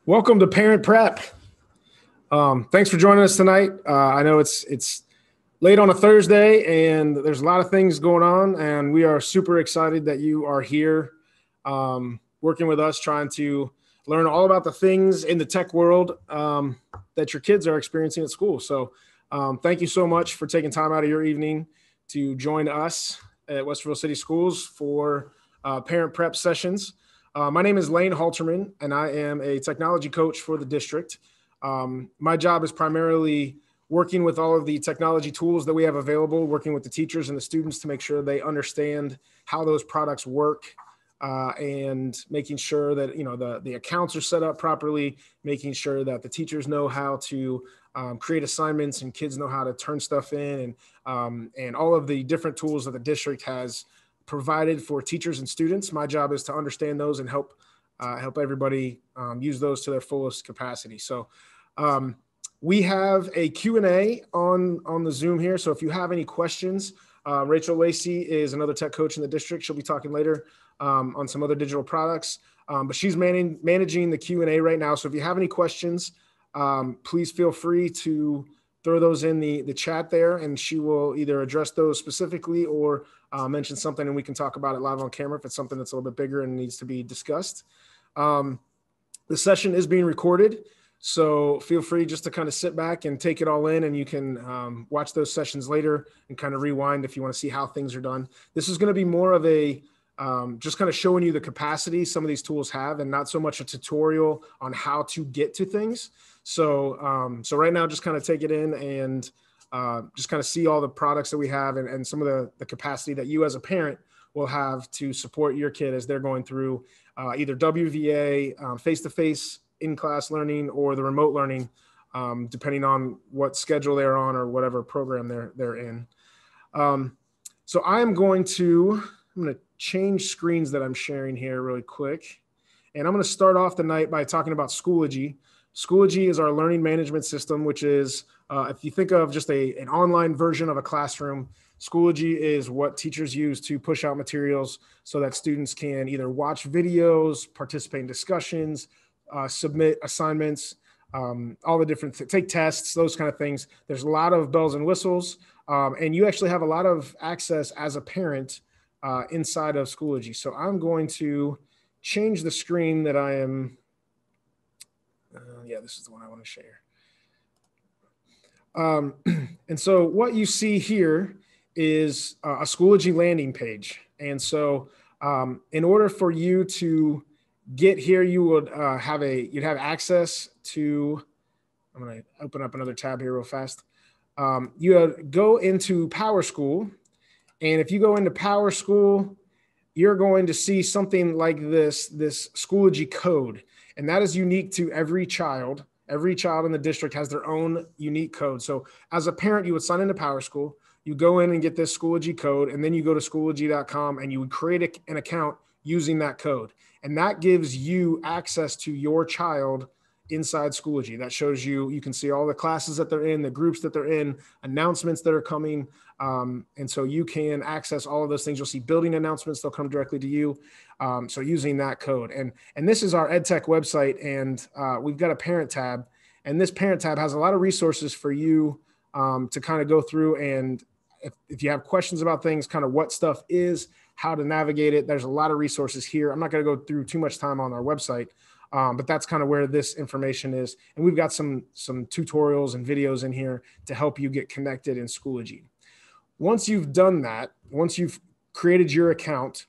Welcome to Parent Prep. Thanks for joining us tonight. I know it's late on a Thursday and there's a lot of things going on, and we are super excited that you are here working with us, trying to learn all about the things in the tech world that your kids are experiencing at school. So thank you so much for taking time out of your evening to join us at Westerville City Schools for Parent Prep sessions. My name is Lane Halterman, and I am a technology coach for the district. My job is primarily working with all of the technology tools that we have available, working with the teachers and the students to make sure they understand how those products work, and making sure that the accounts are set up properly, making sure that the teachers know how to create assignments and kids know how to turn stuff in, and all of the different tools that the district has provided for teachers and students. My job is to understand those and help everybody use those to their fullest capacity. So we have a Q&A on the Zoom here. So if you have any questions, Rachel Lacey is another tech coach in the district. She'll be talking later on some other digital products, but she's managing the Q&A right now. So if you have any questions, please feel free to throw those in the chat there, and she will either address those specifically or mention something and we can talk about it live on camera if it's something that's a little bit bigger and needs to be discussed. The session is being recorded, so feel free just to kind of sit back and take it all in, and you can watch those sessions later and kind of rewind if you want to see how things are done. This is going to be more of a just kind of showing you the capacity some of these tools have, and not so much a tutorial on how to get to things. So right now, just kind of take it in and just kind of see all the products that we have and some of the capacity that you as a parent will have to support your kid as they're going through either WVA, face-to-face in-class learning, or the remote learning, depending on what schedule they're on or whatever program they're in. So I'm going to change screens that I'm sharing here really quick. And I'm going to start off the night by talking about Schoology. Schoology is our learning management system, which is, if you think of just an online version of a classroom, Schoology is what teachers use to push out materials so that students can either watch videos, participate in discussions, submit assignments, all the different, take tests, those kind of things. There's a lot of bells and whistles, and you actually have a lot of access as a parent inside of Schoology. So I'm going to change the screen that I am. Yeah, this is the one I want to share. And so what you see here is a Schoology landing page. And so in order for you to get here, you would you'd have access to, I'm going to open up another tab here real fast. You go into PowerSchool. And if you go into PowerSchool, you're going to see something like this Schoology code. And that is unique to every child. Every child in the district has their own unique code. So as a parent, you would sign into PowerSchool, you go in and get this Schoology code, and then you go to Schoology.com and you would create an account using that code. And that gives you access to your child inside Schoology. That shows you can see all the classes that they're in, the groups that they're in, announcements that are coming. And so you can access all of those things. You'll see building announcements. They'll come directly to you. So using that code. And this is our EdTech website. And we've got a parent tab. And this parent tab has a lot of resources for you to kind of go through. And if you have questions about things, kind of what stuff is, how to navigate it, there's a lot of resources here. I'm not going to go through too much time on our website. But that's kind of where this information is. And we've got some tutorials and videos in here to help you get connected in Schoology. Once you've done that, once you've created your account,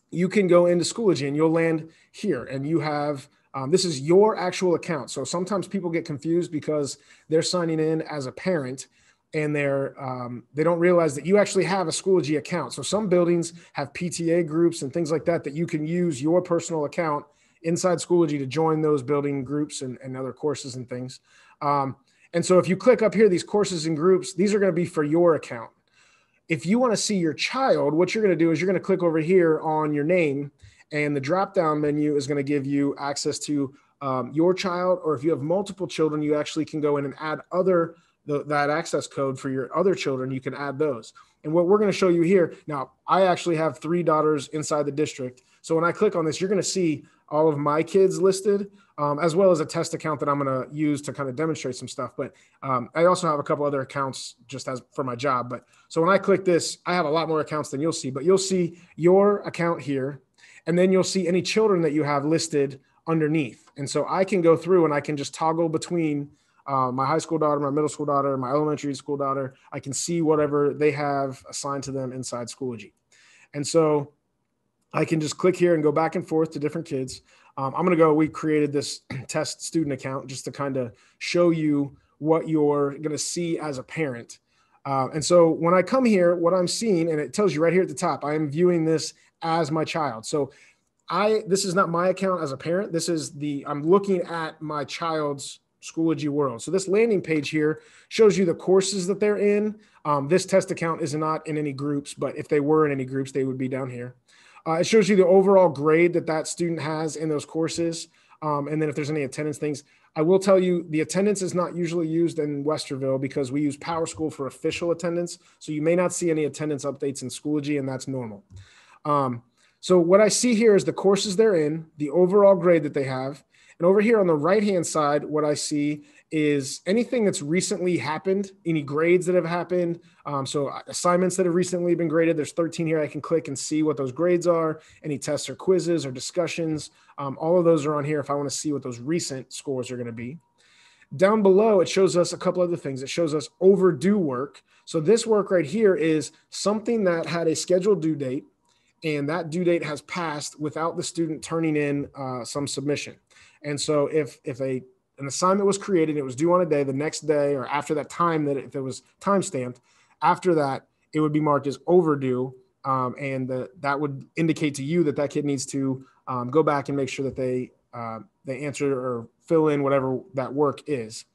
you can go into Schoology and you'll land here. And you have, this is your actual account. So sometimes people get confused because they're signing in as a parent and they don't realize that you actually have a Schoology account. So some buildings have PTA groups and things like that you can use your personal account inside Schoology to join those building groups and other courses and things. And so if you click up here, these courses and groups, these are going to be for your account. If you want to see your child, what you're going to do is you're going to click over here on your name, and the drop-down menu is going to give you access to your child, or if you have multiple children, you actually can go in and add that access code for your other children. You can add those. And what we're going to show you here, now, I actually have 3 daughters inside the district. So when I click on this, you're going to see all of my kids listed, as well as a test account that I'm going to use to kind of demonstrate some stuff. But I also have a couple other accounts just as for my job. But so when I click this, I have a lot more accounts than you'll see, but you'll see your account here, and then you'll see any children that you have listed underneath. And so I can go through and I can just toggle between my high school daughter, my middle school daughter, my elementary school daughter. I can see whatever they have assigned to them inside Schoology. And so I can just click here and go back and forth to different kids. We created this test student account just to kind of show you what you're going to see as a parent. And so when I come here, what I'm seeing, and it tells you right here at the top, I am viewing this as my child. So this is not my account as a parent. I'm looking at my child's Schoology world. So this landing page here shows you the courses that they're in. This test account is not in any groups, but if they were in any groups, they would be down here. It shows you the overall grade that student has in those courses. And then if there's any attendance things, I will tell you the attendance is not usually used in Westerville because we use PowerSchool for official attendance. So you may not see any attendance updates in Schoology, and that's normal. So what I see here is the courses they're in, the overall grade that they have. And over here on the right-hand side, what I see is anything that's recently happened, any grades that have happened. So assignments that have recently been graded, there's 13 here. I can click and see what those grades are, any tests or quizzes or discussions. All of those are on here if I want to see what those recent scores are going to be. Down below, it shows us a couple other things. It shows us overdue work. So this work right here is something that had a scheduled due date, and that due date has passed without the student turning in some submission. And so if an assignment was created, it was due on a day, the next day, or after that time if it was time stamped, after that, it would be marked as overdue. And that would indicate to you that kid needs to go back and make sure that they answer or fill in whatever that work is.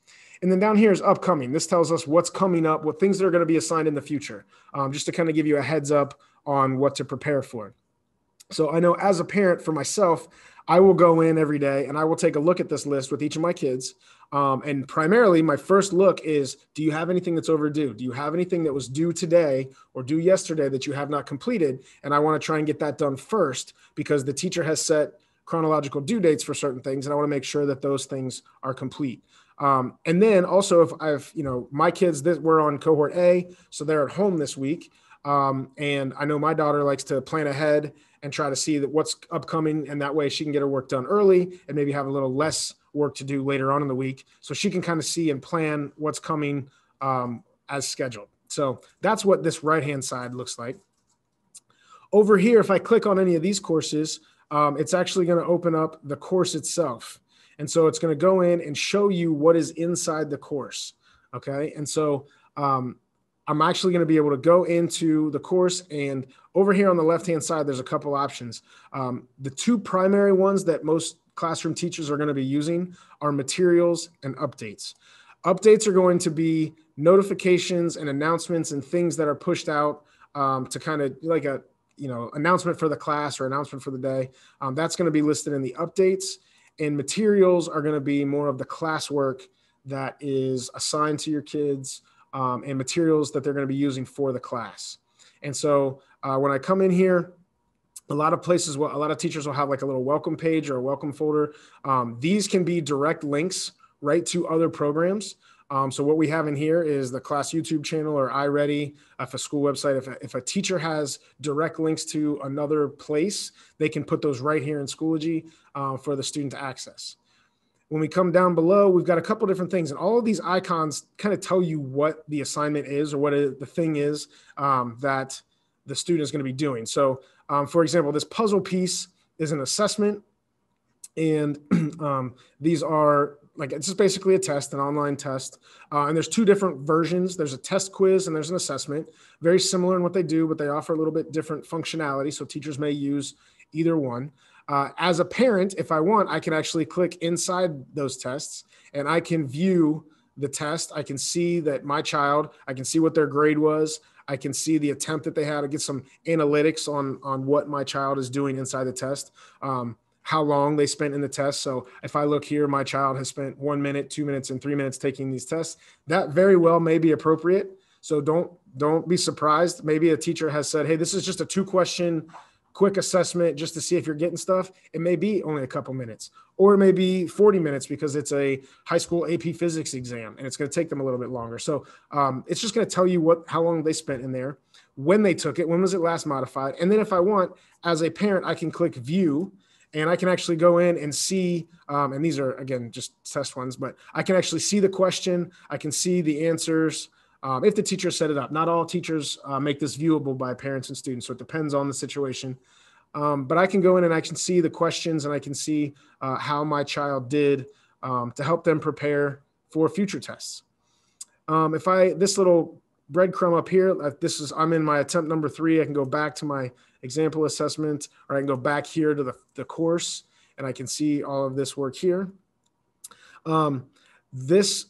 And then down here is upcoming. This tells us what's coming up, what things that are going to be assigned in the future, just to kind of give you a heads up on what to prepare for. So I know as a parent for myself, I will go in every day and I will take a look at this list with each of my kids. And primarily my first look is, do you have anything that's overdue? Do you have anything that was due today or due yesterday that you have not completed? And I want to try and get that done first because the teacher has set chronological due dates for certain things. And I want to make sure that those things are complete. And then also if I've, my kids that were on cohort A, so they're at home this week. And I know my daughter likes to plan ahead and try to see that what's upcoming, and that way she can get her work done early and maybe have a little less work to do later on in the week. So she can kind of see and plan what's coming as scheduled. So that's what this right-hand side looks like. Over here, if I click on any of these courses, it's actually going to open up the course itself. And so it's going to go in and show you what is inside the course. Okay. And so I'm actually going to be able to go into the course, and over here on the left-hand side, there's a couple options. The two primary ones that most classroom teachers are going to be using are materials and updates. Updates are going to be notifications and announcements and things that are pushed out to kind of like a, announcement for the class or announcement for the day. That's going to be listed in the updates, and materials are going to be more of the classwork that is assigned to your kids. And materials that they're going to be using for the class. And so when I come in here, a lot of teachers will have like a little welcome page or a welcome folder. These can be direct links right to other programs. So what we have in here is the class YouTube channel or iReady, if a school website, if a teacher has direct links to another place, they can put those right here in Schoology for the student to access. When we come down below, we've got a couple different things, and all of these icons kind of tell you what the assignment is or what the thing is that the student is going to be doing. So, for example, this puzzle piece is an assessment, and these are it's just basically a test, an online test, and there's two different versions. There's a test quiz and there's an assessment, very similar in what they do, but they offer a little bit different functionality, so teachers may use either one. As a parent, if I want, I can actually click inside those tests and I can view the test. I can see that my child, I can see what their grade was. I can see the attempt that they had to get some analytics on what my child is doing inside the test, how long they spent in the test. So if I look here, my child has spent 1 minute, 2 minutes, and 3 minutes taking these tests. That very well may be appropriate. So don't be surprised. Maybe a teacher has said, hey, this is just a 2-question quick assessment just to see if you're getting stuff, it may be only a couple minutes, or it may be 40 minutes because it's a high school AP physics exam and it's going to take them a little bit longer. So it's just going to tell you how long they spent in there, when they took it, when was it last modified. And then if I want, as a parent, I can click view and I can actually go in and see, and these are, again, just test ones, but I can actually see the question. I can see the answers. If the teacher set it up. Not all teachers make this viewable by parents and students, so it depends on the situation. But I can go in and I can see the questions and I can see how my child did to help them prepare for future tests. This little breadcrumb up here, I'm in my attempt number 3. I can go back to my example assessment, or I can go back here to the course and I can see all of this work here. This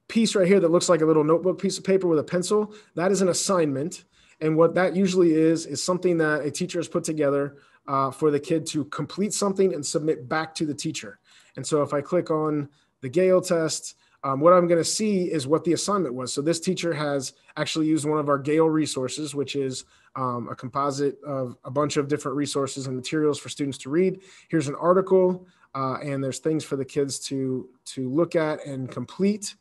piece right here that looks like a little notebook piece of paper with a pencil, that is an assignment. And what that usually is something that a teacher has put together for the kid to complete something and submit back to the teacher. And so if I click on the Gale test, what I'm going to see is what the assignment was. So this teacher has actually used one of our Gale resources, which is a composite of a bunch of different resources and materials for students to read. Here's an article, and there's things for the kids to look at and complete.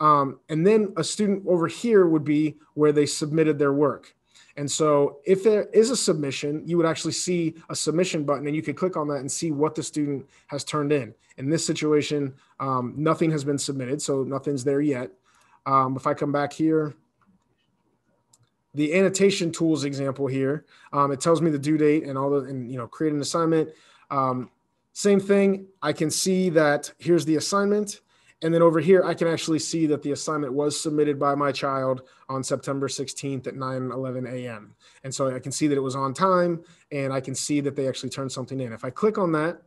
And then a student over here would be where they submitted their work. And so if there is a submission, you would actually see a submission button and you could click on that and see what the student has turned in. In this situation, nothing has been submitted, so nothing's there yet. If I come back here, the annotation tools example here, it tells me the due date and create an assignment. Same thing, I can see that here's the assignment. And then over here, I can actually see that the assignment was submitted by my child on September 16th at 9:11 a.m. And so I can see that it was on time, and I can see that they actually turned something in. If I click on that,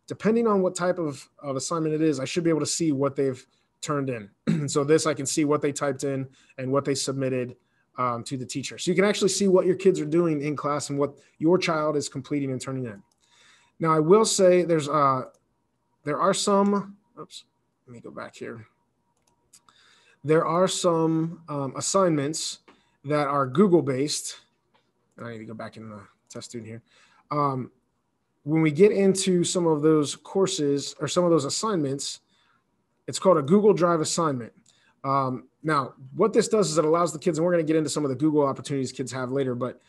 depending on what type of assignment it is, I should be able to see what they've turned in. So this, I can see what they typed in and what they submitted to the teacher. So you can actually see what your kids are doing in class and what your child is completing and turning in. Now, I will say there are some, oops. Let me go back here. There are some assignments that are Google-based. And I need to go back in the test student here. When we get into some of those courses or some of those assignments, it's called a Google Drive assignment. Now, what this does is it allows the kids, and we're going to get into some of the Google opportunities kids have later, but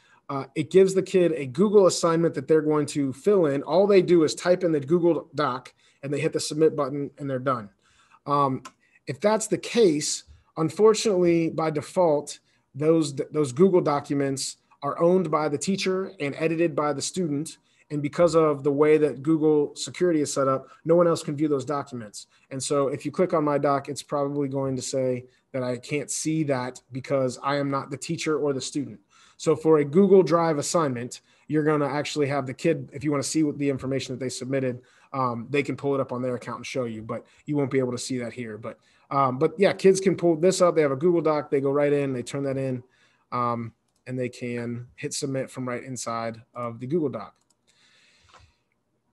it gives the kid a Google assignment that they're going to fill in. All they do is type in the Google Doc, and they hit the submit button, and they're done. If that's the case, unfortunately, by default, those Google documents are owned by the teacher and edited by the student. And because of the way that Google security is set up, no one else can view those documents. And so if you click on my doc, it's probably going to say that I can't see that because I am not the teacher or the student. So for a Google Drive assignment, you're going to actually have the kid, if you want to see what the information that they submitted, they can pull it up on their account and show you, but you won't be able to see that here. But yeah, kids can pull this up. They have a Google Doc. They go right in, they turn that in, and they can hit submit from right inside of the Google Doc.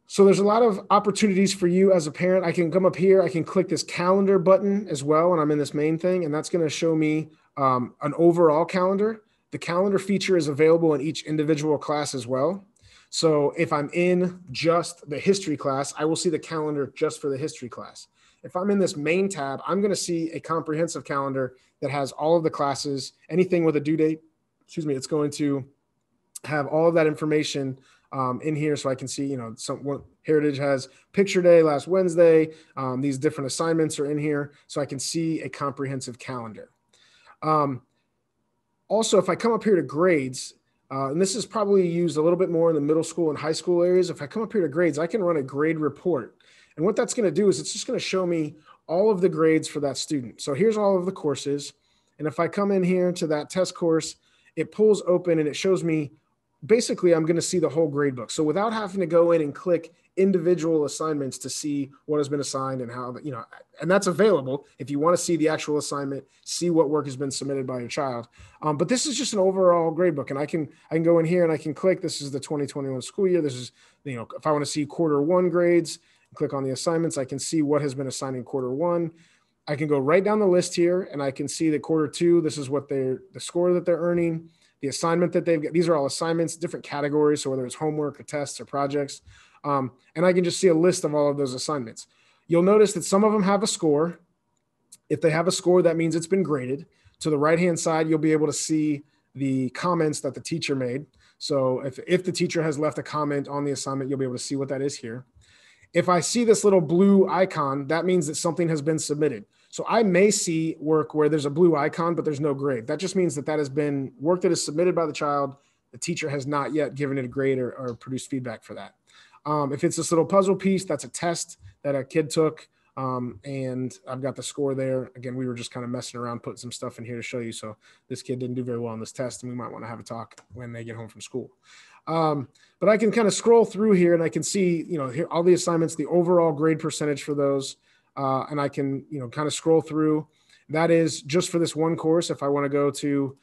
So there's a lot of opportunities for you as a parent. I can come up here. I can click this calendar button as well, and I'm in this main thing, and that's going to show me an overall calendar. The calendar feature is available in each individual class as well. So if I'm in just the history class, I will see the calendar just for the history class. If I'm in this main tab, I'm going to see a comprehensive calendar that has all of the classes, anything with a due date. Excuse me, it's going to have all of that information in here, so I can see, Heritage has picture day last Wednesday. These different assignments are in here, so I can see a comprehensive calendar. Also, if I come up here to grades, and this is probably used a little bit more in the middle school and high school areas. If I come up here to grades, I can run a grade report. And what that's going to do is it's just going to show me all of the grades for that student. So here's all of the courses. And if I come in here to that test course, it pulls open and it shows me, basically, I'm going to see the whole grade book. So without having to go in and click individual assignments to see what has been assigned and how, and that's available if you want to see the actual assignment, see what work has been submitted by your child. But this is just an overall grade book, and I can go in here and I can click, this is the 2021 school year. This is, if I want to see quarter 1 grades, click on the assignments, I can see what has been assigned in quarter 1. I can go right down the list here and I can see that quarter 2, this is what the score that they're earning. the assignment that they've got. These are all assignments, different categories. So whether it's homework or tests or projects, and I can just see a list of all of those assignments. You'll notice that some of them have a score. If they have a score, that means it's been graded. To the right-hand side, you'll be able to see the comments that the teacher made. So if the teacher has left a comment on the assignment, you'll be able to see what that is here. If I see this little blue icon, that means that something has been submitted. So I may see work where there's a blue icon, but there's no grade. That just means that that has been work that is submitted by the child. The teacher has not yet given it a grade or produced feedback for that. If it's this little puzzle piece, that's a test that a kid took. And I've got the score there. Again, we were just kind of messing around, putting some stuff in here to show you. So this kid didn't do very well on this test, and we might want to have a talk when they get home from school. But I can kind of scroll through here and I can see, here, all the assignments, the overall grade percentage for those. And I can, kind of scroll through. That is just for this one course. If I want to go to,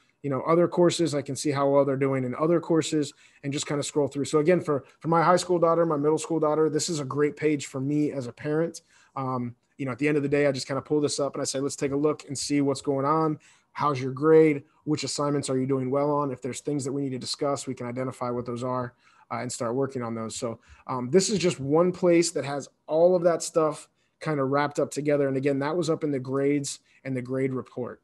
other courses, I can see how well they're doing in other courses and just kind of scroll through. So again, for my high school daughter, my middle school daughter, this is a great page for me as a parent. At the end of the day, I just kind of pull this up and I say, let's take a look and see what's going on. How's your grade? Which assignments are you doing well on? If there's things that we need to discuss, we can identify what those are and start working on those. So this is just one place that has all of that stuff kind of wrapped up together. And again, that was up in the grades and the grade report.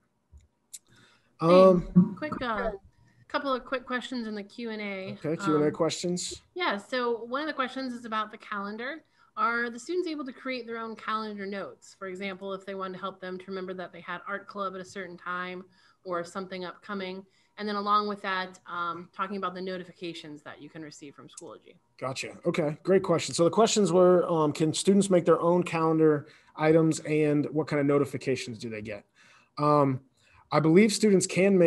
Couple of quick questions in the Q&A. Okay, Q&A questions. Yeah, so one of the questions is about the calendar. Are the students able to create their own calendar notes? For example, if they wanted to help them to remember that they had art club at a certain time or something upcoming. And then along with that, talking about the notifications that you can receive from Schoology. Gotcha. Okay, great question. So the questions were, can students make their own calendar items and what kind of notifications do they get? I believe students can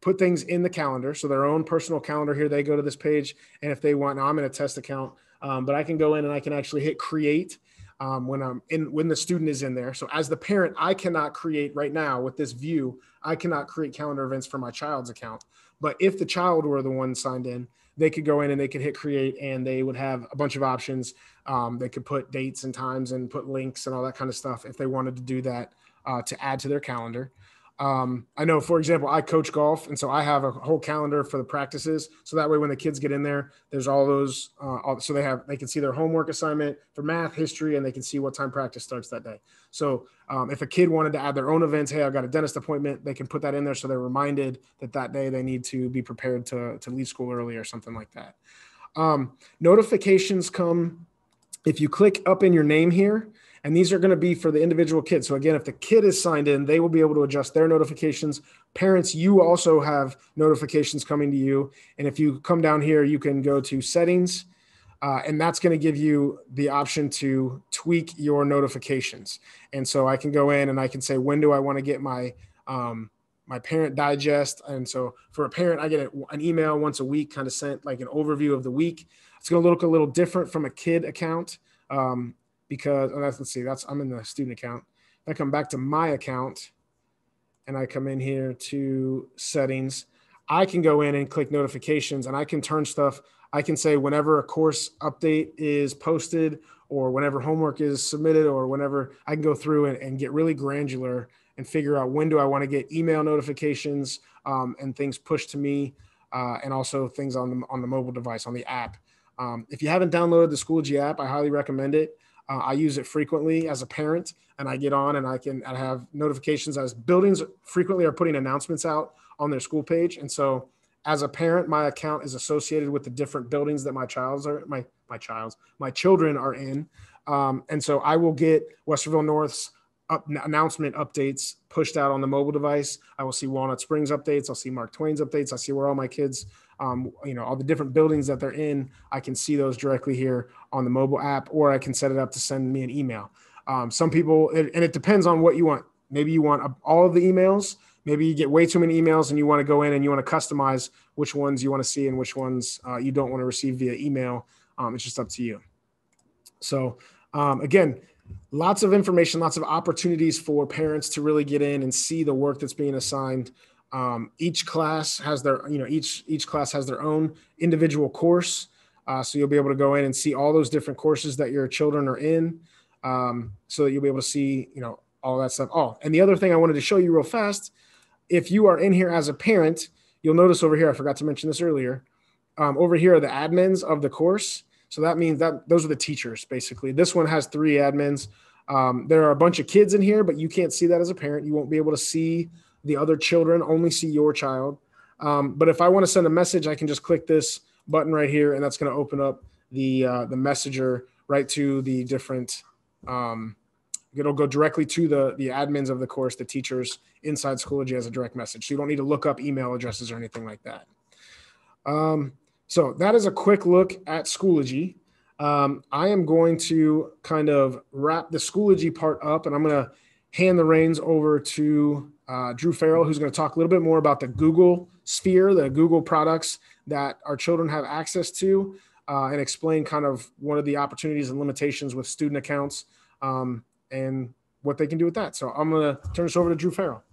put things in the calendar. So their own personal calendar here, they go to this page. And if they want, now I'm in a test account, but I can go in and I can actually hit create when the student is in there. So as the parent, I cannot create right now with this view, I cannot create calendar events for my child's account. But if the child were the one signed in, they could go in and they could hit create and they would have a bunch of options. They could put dates and times and put links and all that kind of stuff if they wanted to do that to add to their calendar. I know, for example, I coach golf, and so I have a whole calendar for the practices. So that way, when the kids get in there, there's all those. So they can see their homework assignment for math, history, and they can see what time practice starts that day. So if a kid wanted to add their own events, hey, I've got a dentist appointment, they can put that in there so they're reminded that day they need to be prepared to leave school early or something like that. Notifications come if you click up in your name here. And these are going to be for the individual kids. So again, if the kid is signed in, they will be able to adjust their notifications. Parents, you also have notifications coming to you. And if you come down here, you can go to settings, and that's going to give you the option to tweak your notifications. And so I can go in and I can say, when do I want to get my parent digest? And so for a parent, I get an email once a week, kind of sent like an overview of the week. It's going to look a little different from a kid account. Because I'm in the student account. If I come back to my account and I come in here to settings, I can go in and click notifications and I can turn stuff. I can say whenever a course update is posted or whenever homework is submitted or whenever I can go through and get really granular and figure out when do I want to get email notifications and things pushed to me and also things on the mobile device, on the app. If you haven't downloaded the Schoology app, I highly recommend it. I use it frequently as a parent, and I get on and I have notifications as buildings frequently are putting announcements out on their school page. And so as a parent, my account is associated with the different buildings that my children are in. And so I will get Westerville North's announcement updates pushed out on the mobile device. I will see Walnut Springs updates. I'll see Mark Twain's updates. I see where all my kids, all the different buildings that they're in. I can see those directly here on the mobile app, or I can set it up to send me an email. Some people, and it depends on what you want. Maybe you want all of the emails. Maybe you get way too many emails and you want to go in and you want to customize which ones you want to see and which ones you don't want to receive via email. It's just up to you. So again, lots of information, lots of opportunities for parents to really get in and see the work that's being assigned. Each class has their, each class has their own individual course. So you'll be able to go in and see all those different courses that your children are in, so that you'll be able to see, all that stuff. Oh, and the other thing I wanted to show you real fast, if you are in here as a parent, you'll notice over here, I forgot to mention this earlier, over here are the admins of the course. So that means that those are the teachers, basically. This one has 3 admins. There are a bunch of kids in here, but you can't see that as a parent. You won't be able to see the other children, only see your child. But if I want to send a message, I can just click this button right here, and that's going to open up the messenger right to the different, it'll go directly to the admins of the course, the teachers inside Schoology as a direct message. So you don't need to look up email addresses or anything like that. So that is a quick look at Schoology. I am going to kind of wrap the Schoology part up, and I'm going to hand the reins over to Drew Farrell, who's going to talk a little bit more about the Google sphere, the Google products that our children have access to, and explain kind of what are the opportunities and limitations with student accounts and what they can do with that. So I'm going to turn this over to Drew Farrell.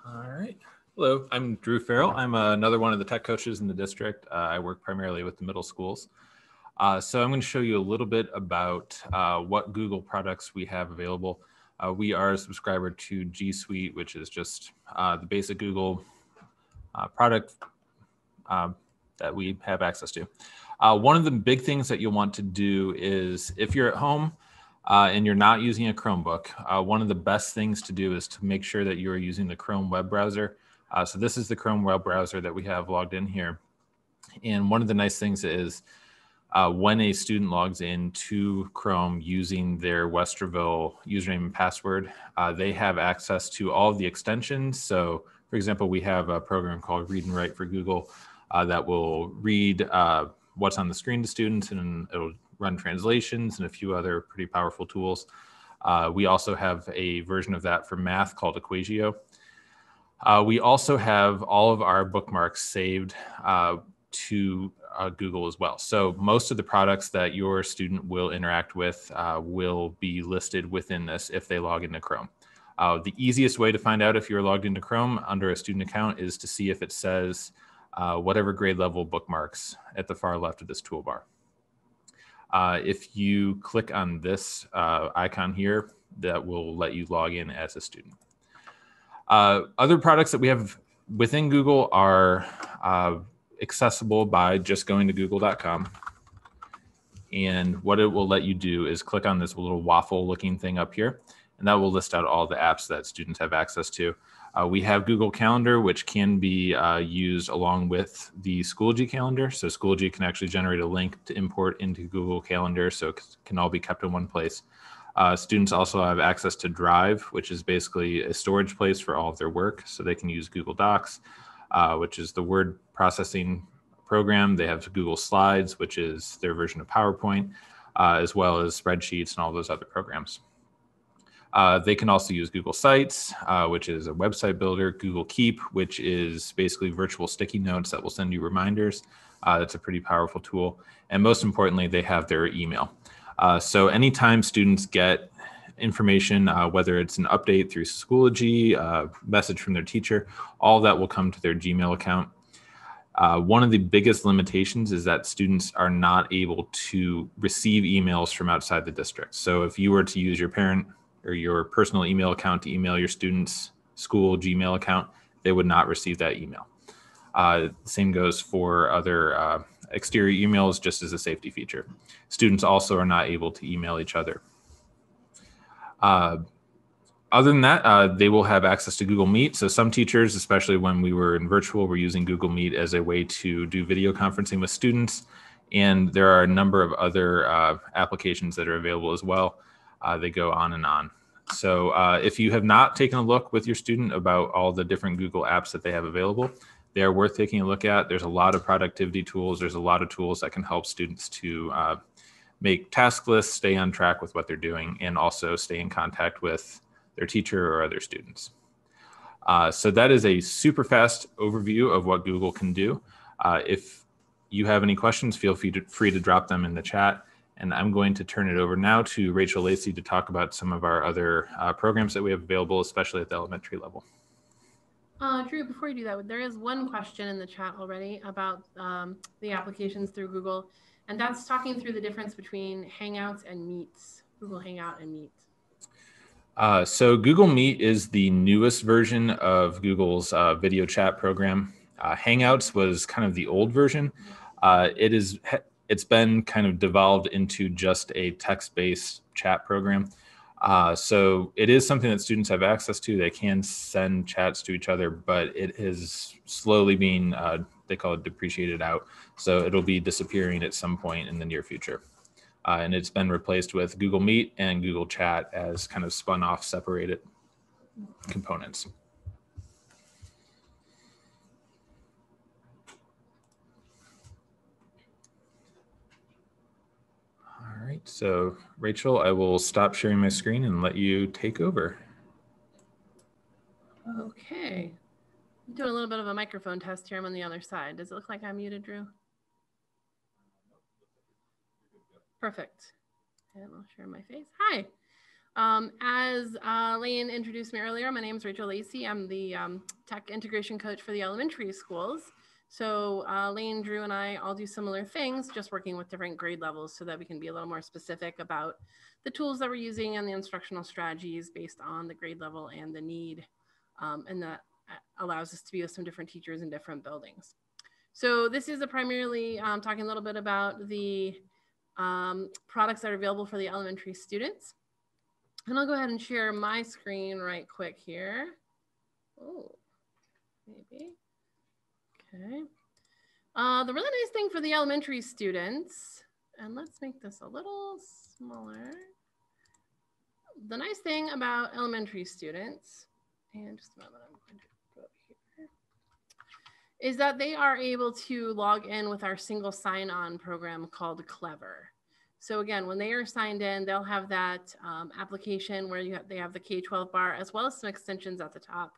All right. Hello, I'm Drew Farrell. I'm another one of the tech coaches in the district. I work primarily with the middle schools. So I'm going to show you a little bit about what Google products we have available. We are a subscriber to G Suite, which is just the basic Google product that we have access to. One of the big things that you'll want to do is if you're at home and you're not using a Chromebook, one of the best things to do is to make sure that you are using the Chrome web browser. So this is the Chrome web browser that we have logged in here. And one of the nice things is when a student logs into Chrome using their Westerville username and password, they have access to all of the extensions. So for example, we have a program called Read and Write for Google that will read what's on the screen to students, and it'll run translations and a few other pretty powerful tools. We also have a version of that for math called InfoOhio. We also have all of our bookmarks saved to Google as well. So most of the products that your student will interact with will be listed within this if they log into Chrome. The easiest way to find out if you're logged into Chrome under a student account is to see if it says whatever grade level bookmarks at the far left of this toolbar. If you click on this icon here, that will let you log in as a student. Other products that we have within Google are accessible by just going to google.com. And what it will let you do is click on this little waffle looking thing up here, and that will list out all the apps that students have access to. We have Google Calendar, which can be used along with the Schoology calendar. So Schoology can actually generate a link to import into Google Calendar, so it can all be kept in one place. Students also have access to Drive, which is basically a storage place for all of their work. So they can use Google Docs, which is the word processing program. They have Google Slides, which is their version of PowerPoint, as well as spreadsheets and all those other programs. They can also use Google Sites, which is a website builder, Google Keep, which is basically virtual sticky notes that will send you reminders. That's a pretty powerful tool. And most importantly, they have their email. So anytime students get information, whether it's an update through Schoology, a message from their teacher, all that will come to their Gmail account. One of the biggest limitations is that students are not able to receive emails from outside the district. So if you were to use your parent or your personal email account to email your student's school Gmail account, they would not receive that email. Same goes for other exterior emails, just as a safety feature. Students also are not able to email each other. Other than that, they will have access to Google Meet. So some teachers, especially when we were in virtual, were using Google Meet as a way to do video conferencing with students. And there are a number of other applications that are available as well. They go on and on. So if you have not taken a look with your student about all the different Google apps that they have available, they are worth taking a look at. There's a lot of productivity tools. There's a lot of tools that can help students to make task lists, stay on track with what they're doing, and also stay in contact with their teacher or other students. So that is a super fast overview of what Google can do. If you have any questions, feel free to drop them in the chat. And I'm going to turn it over now to Rachel Lacey to talk about some of our other programs that we have available, especially at the elementary level. Drew, before you do that, there is one question in the chat already about the applications through Google, and that's talking through the difference between Hangouts and Meets, Google Hangout and Meet. So Google Meet is the newest version of Google's video chat program. Hangouts was kind of the old version. It's been kind of devolved into just a text-based chat program. So it is something that students have access to. They can send chats to each other, but it is slowly being, they call it depreciated out. So it'll be disappearing at some point in the near future. And it's been replaced with Google Meet and Google Chat as kind of spun off separated components. All right, so Rachel, I will stop sharing my screen and let you take over. Okay. I'm doing a little bit of a microphone test here. I'm on the other side. Does it look like I'm muted, Drew? Perfect. And I'll share my face. Hi. As Lane introduced me earlier, my name is Rachel Lacey. I'm the tech integration coach for the elementary schools. So Lane, Drew, and I all do similar things, just working with different grade levels so that we can be a little more specific about the tools that we're using and the instructional strategies based on the grade level and the need. And that allows us to be with some different teachers in different buildings. So this is primarily talking a little bit about the products that are available for the elementary students. And I'll go ahead and share my screen right quick here. Oh, maybe. Okay. The really nice thing for the elementary students, and let's make this a little smaller. The nice thing about elementary students, and just a moment, I'm going to go up here, is that they are able to log in with our single sign-on program called Clever. So again, when they are signed in, they'll have that application where they have the K-12 bar, as well as some extensions at the top,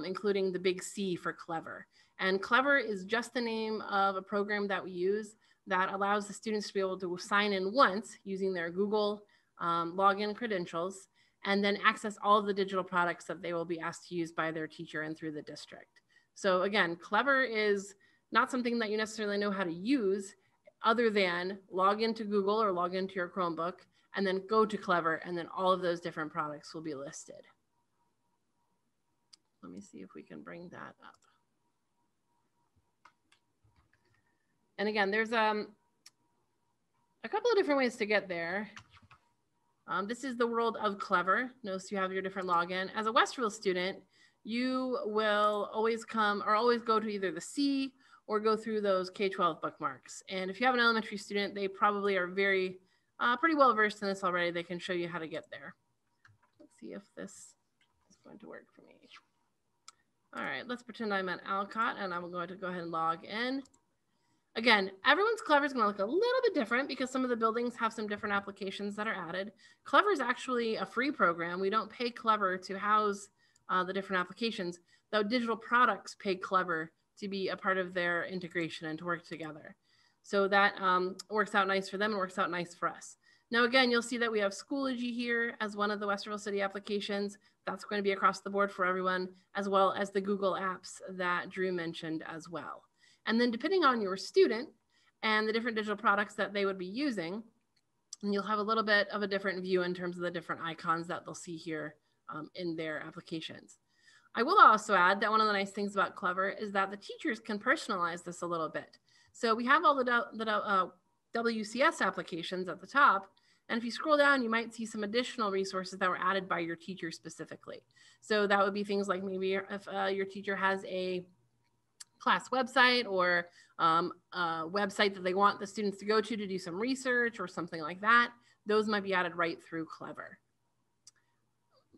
including the big C for Clever. And Clever is just the name of a program that we use that allows the students to be able to sign in once using their Google login credentials, and then access all of the digital products that they will be asked to use by their teacher and through the district. So again, Clever is not something that you necessarily know how to use, other than log into Google or log into your Chromebook and then go to Clever, and then all of those different products will be listed. Let me see if we can bring that up. And again, there's a couple of different ways to get there. This is the world of Clever. Notice you have your different login. As a Westerville student, you will always go to either the C or go through those K-12 bookmarks. And if you have an elementary student, they probably are pretty well versed in this already. They can show you how to get there. Let's see if this is going to work for me. All right, let's pretend I'm at Alcott, and I'm going to go ahead and log in. Again, everyone's Clever is going to look a little bit different because some of the buildings have some different applications that are added. Clever is actually a free program. We don't pay Clever to house the different applications, though digital products pay Clever to be a part of their integration and to work together. So that works out nice for them and works out nice for us. Now, again, you'll see that we have Schoology here as one of the Westerville City applications. That's going to be across the board for everyone, as well as the Google apps that Drew mentioned as well. And then depending on your student and the different digital products that they would be using, and you'll have a little bit of a different view in terms of the different icons that they'll see here in their applications. I will also add that one of the nice things about Clever is that the teachers can personalize this a little bit. So we have all the WCS applications at the top. And if you scroll down, you might see some additional resources that were added by your teacher specifically. So that would be things like maybe if your teacher has a class website or a website that they want the students to go to do some research or something like that, those might be added right through Clever.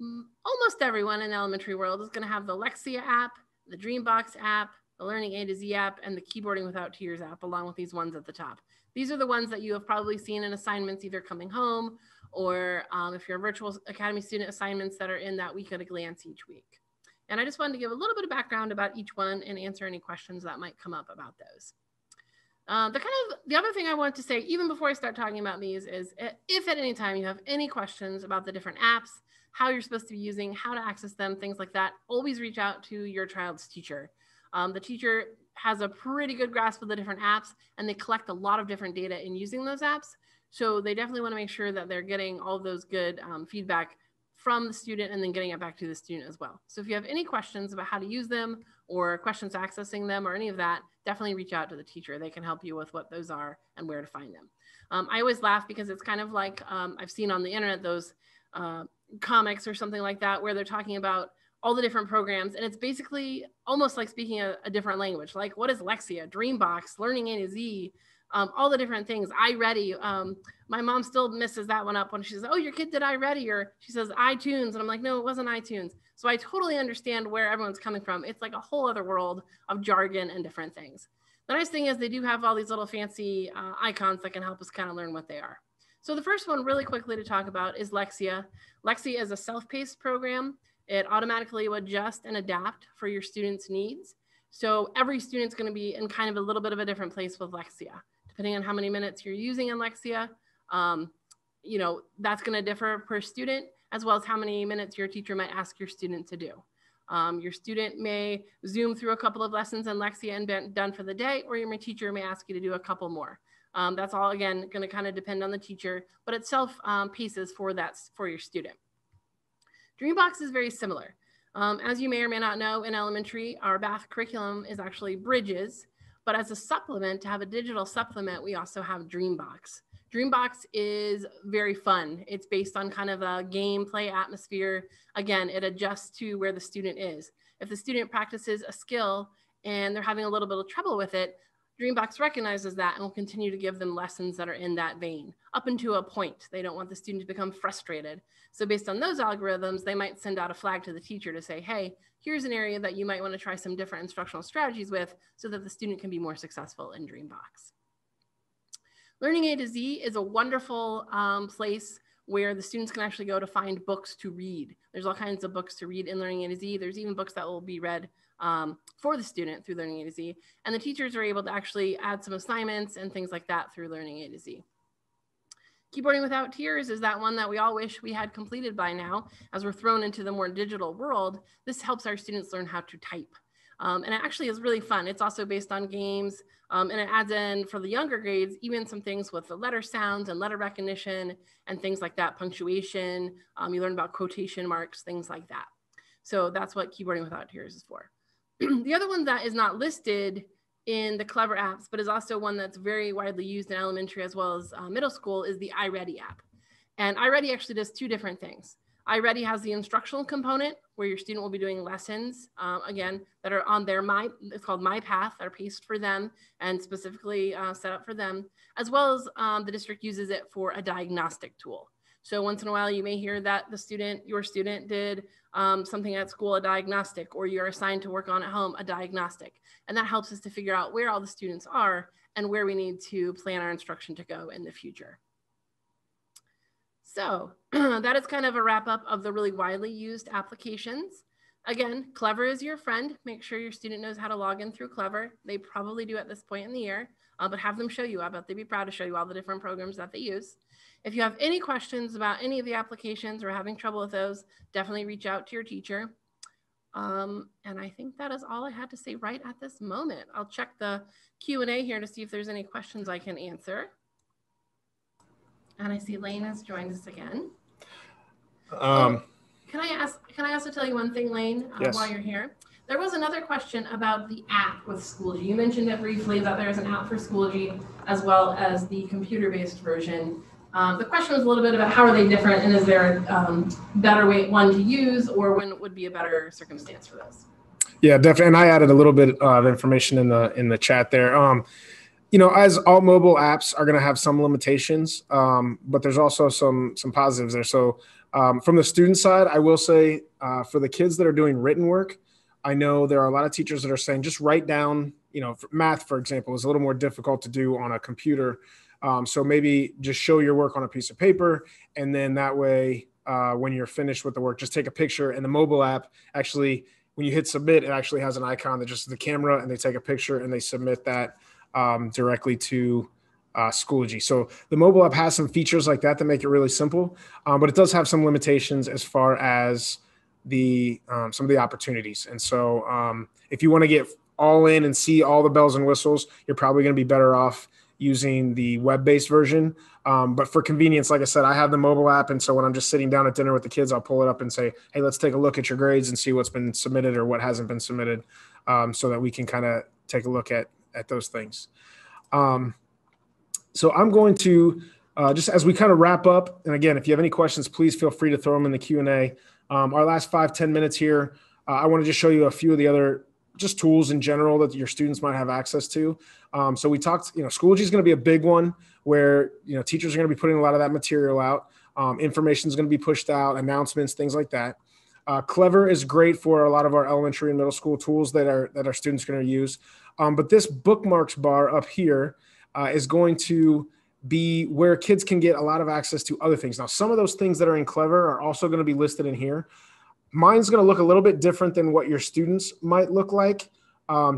Almost everyone in the elementary world is going to have the Lexia app, the Dreambox app, the Learning A to Z app, and the Keyboarding Without Tears app, along with these ones at the top. These are the ones that you have probably seen in assignments either coming home or if you're a virtual academy student, assignments that are in that week at a glance each week. And I just wanted to give a little bit of background about each one and answer any questions that might come up about those. The other thing I want to say, even before I start talking about these, is if at any time you have any questions about the different apps, how you're supposed to be using, how to access them, things like that, always reach out to your child's teacher. The teacher has a pretty good grasp of the different apps, and they collect a lot of different data in using those apps. So they definitely want to make sure that they're getting all of those good feedback from the student and then getting it back to the student as well. So if you have any questions about how to use them or questions accessing them or any of that, definitely reach out to the teacher. They can help you with what those are and where to find them. I always laugh because it's kind of like I've seen on the internet those comics or something like that where they're talking about all the different programs, and it's basically almost like speaking a different language. Like, what is Lexia, Dreambox, Learning A to Z, all the different things, iReady. My mom still misses that one up when she says, oh, your kid did iReady, or she says iTunes, and I'm like, no, it wasn't iTunes. So I totally understand where everyone's coming from. It's like a whole other world of jargon and different things. The nice thing is they do have all these little fancy icons that can help us kind of learn what they are. So the first one really quickly to talk about is Lexia. Lexia is a self-paced program. It automatically will adjust and adapt for your students' needs. So every student's going to be in kind of a little bit of a different place with Lexia. Depending on how many minutes you're using in Lexia, you know, that's going to differ per student, as well as how many minutes your teacher might ask your student to do. Your student may zoom through a couple of lessons in Lexia and be done for the day, or your teacher may ask you to do a couple more. That's all, again, going to kind of depend on the teacher, but it self-paces for your student. Dreambox is very similar. As you may or may not know, in elementary, our math curriculum is actually Bridges, but as a supplement, to have a digital supplement, we also have Dreambox. Dreambox is very fun. It's based on kind of a gameplay atmosphere. Again, it adjusts to where the student is. If the student practices a skill and they're having a little bit of trouble with it, Dreambox recognizes that and will continue to give them lessons that are in that vein, up until a point. They don't want the student to become frustrated. So based on those algorithms, they might send out a flag to the teacher to say, hey, here's an area that you might want to try some different instructional strategies with so that the student can be more successful in Dreambox. Learning A to Z is a wonderful place where the students can actually go to find books to read. There's all kinds of books to read in Learning A to Z. There's even books that will be read for the student through Learning A to Z. And the teachers are able to actually add some assignments and things like that through Learning A to Z. Keyboarding Without Tears is that one that we all wish we had completed by now. As we're thrown into the more digital world, this helps our students learn how to type. And it actually is really fun. It's also based on games, and it adds in, for the younger grades, even some things with the letter sounds and letter recognition and things like that, punctuation. You learn about quotation marks, things like that. So that's what Keyboarding Without Tears is for. The other one that is not listed in the Clever apps, but is also one that's very widely used in elementary as well as middle school, is the iReady app. And iReady actually does two different things. iReady has the instructional component where your student will be doing lessons, again, that are on their it's called My Path, that are paced for them and specifically set up for them, as well as the district uses it for a diagnostic tool. So once in a while, you may hear that your student did something at school, a diagnostic, or you're assigned to work on at home, a diagnostic. And that helps us to figure out where all the students are and where we need to plan our instruction to go in the future. So that is kind of a wrap up of the really widely used applications. Again, Clever is your friend. Make sure your student knows how to log in through Clever. They probably do at this point in the year, but have them show you. I bet they'd be proud to show you all the different programs that they use. If you have any questions about any of the applications or having trouble with those, definitely reach out to your teacher. And I think that is all I had to say right at this moment. I'll check the Q&A here to see if there's any questions I can answer. And I see Lane has joined us again. Can I also tell you one thing, Lane, yes, while you're here? There was another question about the app with Schoology. You mentioned it briefly that there's an app for Schoology as well as the computer-based version. The question was a little bit about how are they different, and is there a better one to use, or when would be a better circumstance for those? Yeah, definitely. And I added a little bit of information in the chat there. You know, as all mobile apps are going to have some limitations, but there's also some positives there. So from the student side, I will say for the kids that are doing written work, I know there are a lot of teachers that are saying just write down, you know, math, for example, is a little more difficult to do on a computer. So maybe just show your work on a piece of paper, and then that way, when you're finished with the work, just take a picture. And the mobile app actually, when you hit submit, it actually has an icon that just is the camera, and they take a picture and they submit that directly to Schoology. So the mobile app has some features like that make it really simple, but it does have some limitations as far as the some of the opportunities. And so if you want to get all in and see all the bells and whistles, you're probably going to be better off using the web-based version. But for convenience, like I said, I have the mobile app. And so when I'm just sitting down at dinner with the kids, I'll pull it up and say, hey, let's take a look at your grades and see what's been submitted or what hasn't been submitted, so that we can kind of take a look at those things. So I'm going to, just as we kind of wrap up, and again, if you have any questions, please feel free to throw them in the Q&A. Our last 5-10 minutes here, I want to just show you a few of the other just tools in general that your students might have access to. So we talked, Schoology is going to be a big one where, teachers are going to be putting a lot of that material out. Information is going to be pushed out, announcements, things like that. Clever is great for a lot of our elementary and middle school tools that our students are going to use. But this bookmarks bar up here is going to be where kids can get a lot of access to other things. Now, some of those things that are in Clever are also going to be listed in here. Mine's going to look a little bit different than what your students might look like,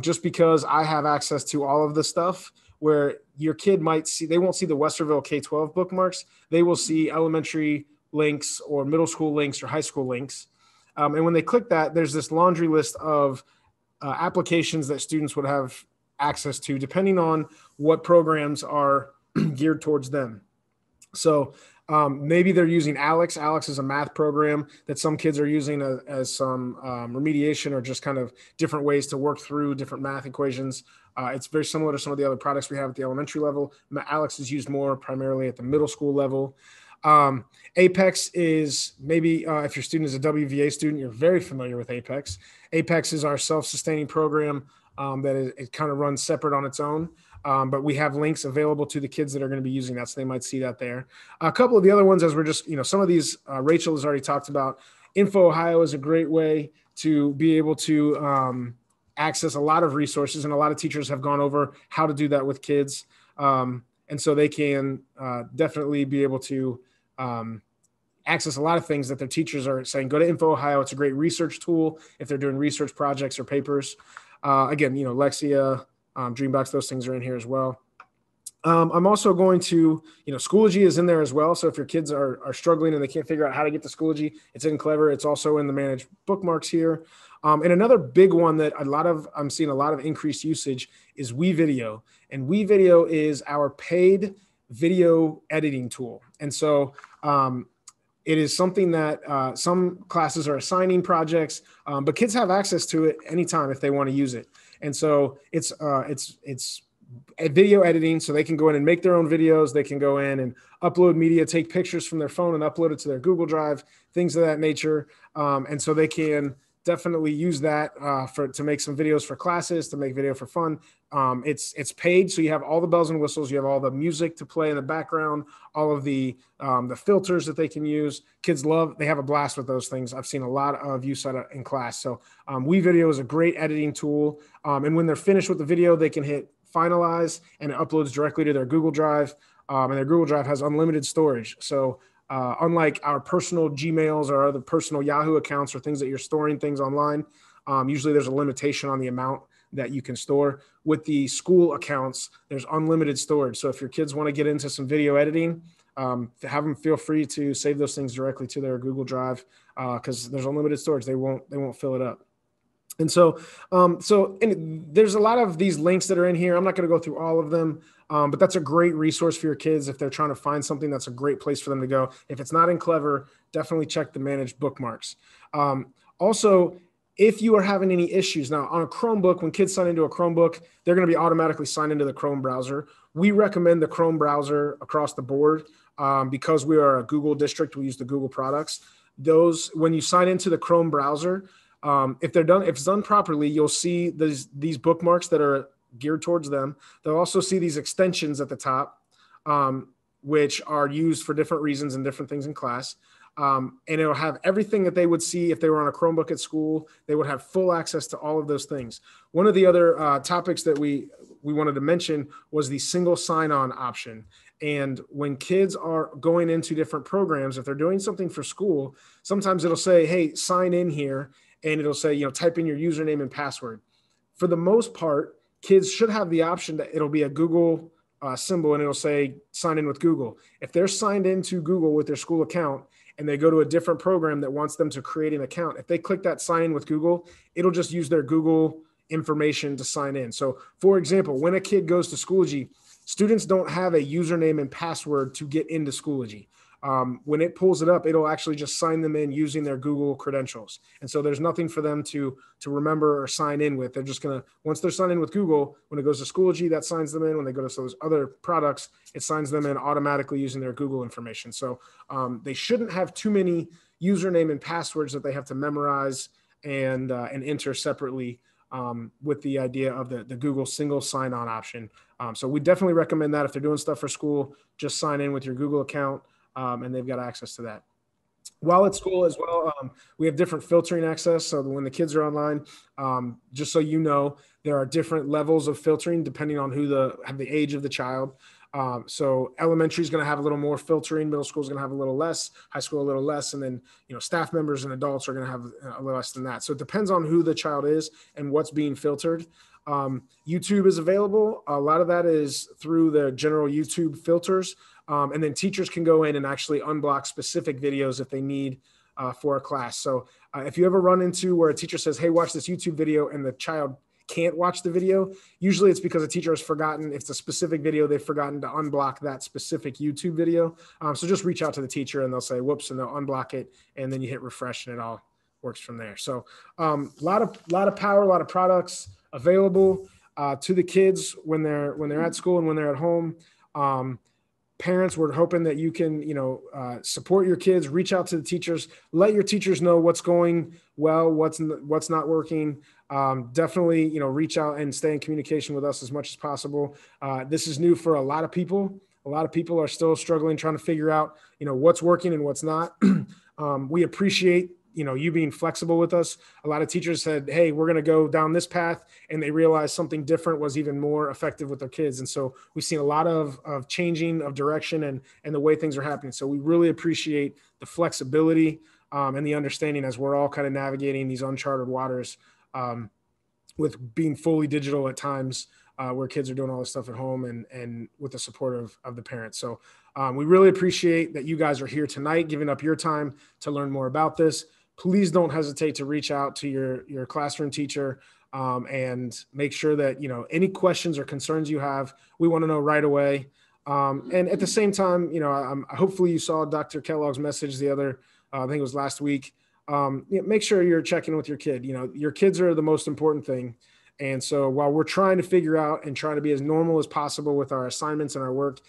just because I have access to all of the stuff where your kid might see, they won't see the Westerville K-12 bookmarks. They will see elementary links or middle school links or high school links. And when they click that, there's this laundry list of applications that students would have access to, depending on what programs are geared towards them. So maybe they're using Alex. Alex is a math program that some kids are using as some remediation or just kind of different ways to work through different math equations. It's very similar to some of the other products we have at the elementary level. Alex is used more primarily at the middle school level. Apex is maybe if your student is a WVA student, you're very familiar with Apex. Apex is our self-sustaining program that it kind of runs separate on its own. But we have links available to the kids that are going to be using that, so they might see that there. A couple of the other ones, as we're just, some of these Rachel has already talked about. InfoOhio is a great way to be able to access a lot of resources, and a lot of teachers have gone over how to do that with kids. And so they can definitely be able to access a lot of things that their teachers are saying. Go to InfoOhio. It's a great research tool if they're doing research projects or papers. Again, Lexia, Dreambox, those things are in here as well. I'm also going to, Schoology is in there as well. So if your kids are struggling and they can't figure out how to get to Schoology, it's in Clever. It's also in the managed bookmarks here. And another big one that I'm seeing a lot of increased usage is WeVideo. And WeVideo is our paid video editing tool. And so it is something that some classes are assigning projects, but kids have access to it anytime if they want to use it. And so it's video editing, so they can go in and make their own videos. They can go in and upload media, take pictures from their phone and upload it to their Google Drive, things of that nature. And so they can definitely use that to make some videos for classes, to make video for fun. It's paid, so you have all the bells and whistles. You have all the music to play in the background, all of the filters that they can use. Kids they have a blast with those things. I've seen a lot of use in class. So WeVideo is a great editing tool. And when they're finished with the video, they can hit finalize and it uploads directly to their Google Drive. And their Google Drive has unlimited storage. So unlike our personal Gmails or other personal Yahoo accounts or things that you're storing things online, usually there's a limitation on the amount that you can store. With the school accounts, there's unlimited storage. So if your kids want to get into some video editing, have them feel free to save those things directly to their Google Drive because there's unlimited storage. They won't fill it up. And so, and there's a lot of these links that are in here. I'm not going to go through all of them, but that's a great resource for your kids if they're trying to find something. That's a great place for them to go. If it's not in Clever, definitely check the managed bookmarks. Also, if you are having any issues now on a Chromebook, when kids sign into a Chromebook, they're going to be automatically signed into the Chrome browser. We recommend the Chrome browser across the board because we are a Google district. We use the Google products. When you sign into the Chrome browser, if it's done properly, you'll see these bookmarks that are geared towards them. They'll also see these extensions at the top, which are used for different reasons and different things in class. And it'll have everything that they would see if they were on a Chromebook at school. They would have full access to all of those things. One of the other topics that we wanted to mention was the single sign-on option. And when kids are going into different programs, if they're doing something for school, sometimes it'll say, hey, sign in here. And it'll say, type in your username and password. For the most part, kids should have the option that it'll be a Google symbol and it'll say sign in with Google. If they're signed into Google with their school account and they go to a different program that wants them to create an account, if they click that sign in with Google, it'll just use their Google information to sign in. So for example, when a kid goes to Schoology, students don't have a username and password to get into Schoology. When it pulls it up, it'll actually just sign them in using their Google credentials. And so there's nothing for them to remember or sign in with. They're just going to, once they're signed in with Google, when it goes to Schoology, that signs them in. When they go to those other products, it signs them in automatically using their Google information. So they shouldn't have too many username and passwords that they have to memorize and enter separately with the idea of the Google single sign-on option. So we definitely recommend that if they're doing stuff for school, just sign in with your Google account. And they've got access to that. While at school as well, we have different filtering access. So when the kids are online, just so you know, there are different levels of filtering depending on the age of the child. So elementary is going to have a little more filtering, middle school is going to have a little less, high school a little less, and then staff members and adults are going to have a little less than that. So it depends on who the child is and what's being filtered. YouTube is available. A lot of that is through the general YouTube filters. And then teachers can go in and actually unblock specific videos if they need for a class. So if you ever run into where a teacher says, hey, watch this YouTube video, and the child can't watch the video, usually it's because a teacher has forgotten, if it's a specific video, they've forgotten to unblock that specific YouTube video. So just reach out to the teacher and they'll say, whoops, and they'll unblock it. And then you hit refresh and it all works from there. So a lot of power, a lot of products available to the kids when they're at school and when they're at home. Parents, we're hoping that you can, support your kids, reach out to the teachers, let your teachers know what's going well, what's not working. Definitely, reach out and stay in communication with us as much as possible. This is new for a lot of people. A lot of people are still struggling, trying to figure out, what's working and what's not. We appreciate you being flexible with us. A lot of teachers said, hey, we're going to go down this path, and they realized something different was even more effective with their kids. And so we've seen a lot of changing of direction and the way things are happening. So we really appreciate the flexibility and the understanding as we're all kind of navigating these uncharted waters with being fully digital at times where kids are doing all this stuff at home and with the support of the parents. So we really appreciate that you guys are here tonight, giving up your time to learn more about this. Please don't hesitate to reach out to your classroom teacher and make sure that, any questions or concerns you have, we want to know right away. And at the same time, hopefully you saw Dr. Kellogg's message the other, I think it was last week. Make sure you're checking with your kid. Your kids are the most important thing. And so while we're trying to figure out and trying to be as normal as possible with our assignments and our work,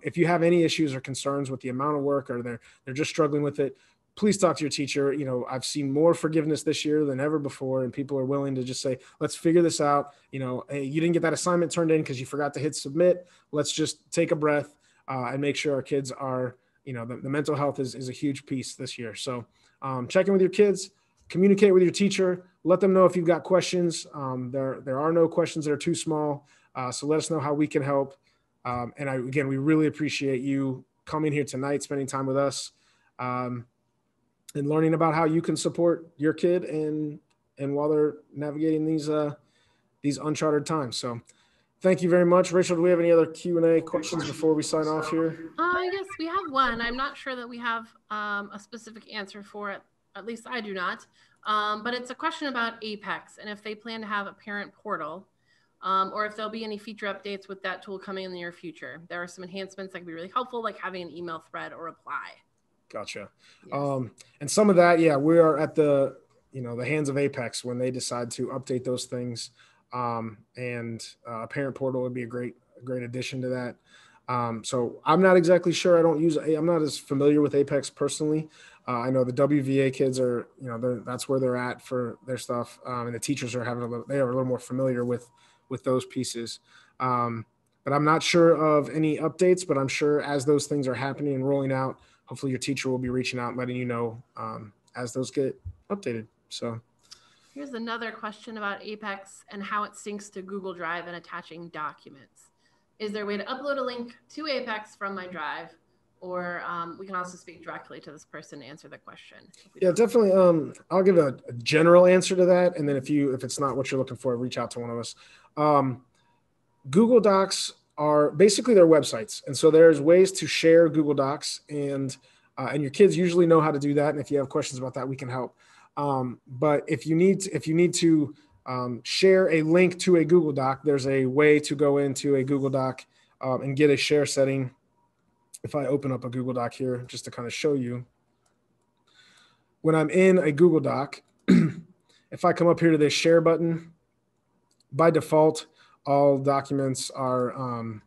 if you have any issues or concerns with the amount of work or they're just struggling with it, please talk to your teacher. I've seen more forgiveness this year than ever before, and people are willing to just say, let's figure this out. Hey, you didn't get that assignment turned in because you forgot to hit submit. Let's just take a breath and make sure our kids are, the mental health is a huge piece this year. So check in with your kids, communicate with your teacher, let them know if you've got questions. There are no questions that are too small. So let us know how we can help. Again, we really appreciate you coming here tonight, spending time with us. And learning about how you can support your kid and while they're navigating these uncharted times. So thank you very much. Rachel, do we have any other Q&A questions before we sign off here? Yes, we have one. I'm not sure that we have a specific answer for it. At least I do not. But it's a question about Apex and if they plan to have a parent portal or if there'll be any feature updates with that tool coming in the near future. There are some enhancements that can be really helpful, like having an email thread or reply. Gotcha. Yes. And some of that, we are at the hands of Apex when they decide to update those things. And a parent portal would be a great addition to that. So I'm not exactly sure. I'm not as familiar with Apex personally. I know the WVA kids are, that's where they're at for their stuff. And the teachers are they are a little more familiar with those pieces. But I'm not sure of any updates, but I'm sure as those things are happening and rolling out, hopefully your teacher will be reaching out and letting you know as those get updated. So here's another question about Apex and how it syncs to Google Drive and attaching documents. Is there a way to upload a link to Apex from my Drive? Or we can also speak directly to this person to answer the question. Yeah, definitely. I'll give a general answer to that. And then if it's not what you're looking for, reach out to one of us. Google Docs are basically their websites. And so there's ways to share Google Docs and your kids usually know how to do that. And if you have questions about that, we can help. But if you need to share a link to a Google Doc, there's a way to go into a Google Doc and get a share setting. If I open up a Google Doc here, just to kind of show you, when I'm in a Google Doc, if I come up here to this share button, by default, all documents are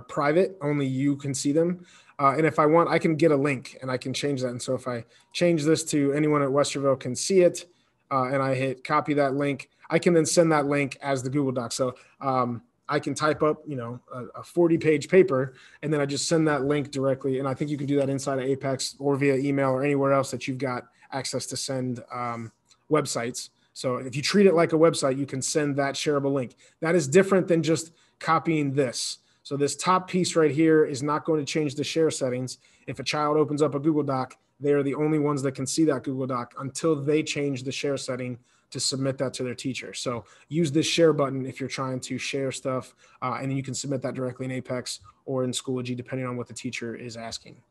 private. Only you can see them. And if I want, I can get a link and I can change that. And so if I change this to anyone at Westerville can see it, and I hit copy that link, I can then send that link as the Google Doc. So I can type up, a 40-page paper, and then I just send that link directly. And I think you can do that inside of Apex or via email or anywhere else that you've got access to send websites. So if you treat it like a website, you can send that shareable link. That is different than just copying this. So this top piece right here is not going to change the share settings. If a child opens up a Google Doc, they are the only ones that can see that Google Doc until they change the share setting to submit that to their teacher. So use this share button if you're trying to share stuff, and then you can submit that directly in Apex or in Schoology, depending on what the teacher is asking.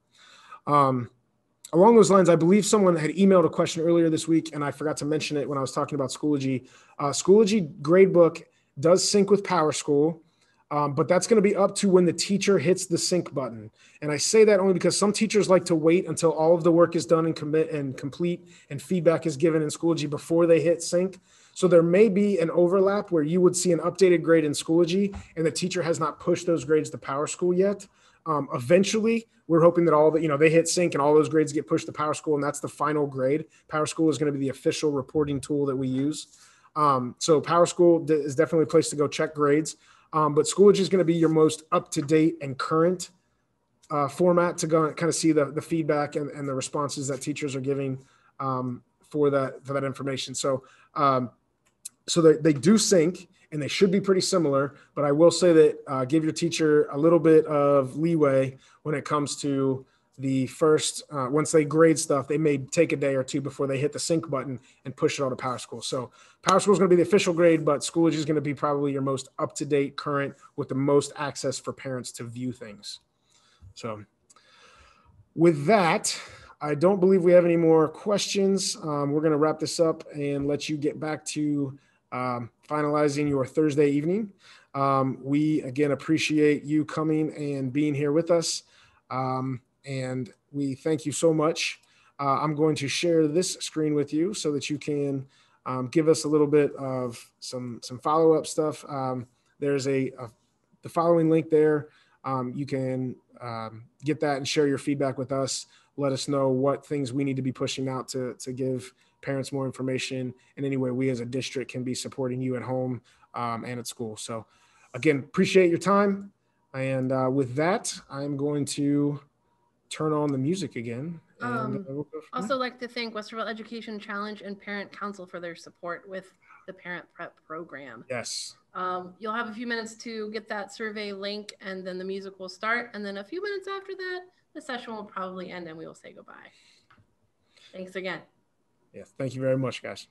Along those lines, I believe someone had emailed a question earlier this week, and I forgot to mention it when I was talking about Schoology. Schoology Gradebook does sync with PowerSchool, but that's going to be up to when the teacher hits the sync button. And I say that only because some teachers like to wait until all of the work is done and complete and feedback is given in Schoology before they hit sync. So there may be an overlap where you would see an updated grade in Schoology and the teacher has not pushed those grades to PowerSchool yet. Eventually, we're hoping that they hit sync and all those grades get pushed to PowerSchool, and that's the final grade. PowerSchool is going to be the official reporting tool that we use. So PowerSchool is definitely a place to go check grades. But Schoology is going to be your most up-to-date and current format to go and kind of see the feedback and the responses that teachers are giving for that information. So they do sync, and they should be pretty similar, but I will say that give your teacher a little bit of leeway when it comes to the first, once they grade stuff, they may take a day or two before they hit the sync button and push it all to PowerSchool. So PowerSchool is going to be the official grade, but Schoology is going to be probably your most up-to-date, current, with the most access for parents to view things. So with that, I don't believe we have any more questions. We're going to wrap this up and let you get back to finalizing your Thursday evening. We, again, appreciate you coming and being here with us. And we thank you so much. I'm going to share this screen with you so that you can give us a little bit of some follow-up stuff. There's the following link there. You can get that and share your feedback with us. Let us know what things we need to be pushing out to give parents more information in any way we as a district can be supporting you at home and at school. So again, appreciate your time. And with that, I'm going to turn on the music again. And we'll also like to thank Westerville Education Challenge and Parent Council for their support with the Parent Prep program. Yes. You'll have a few minutes to get that survey link, and then the music will start. And then a few minutes after that, the session will probably end and we will say goodbye. Thanks again. Yes. Thank you very much, guys.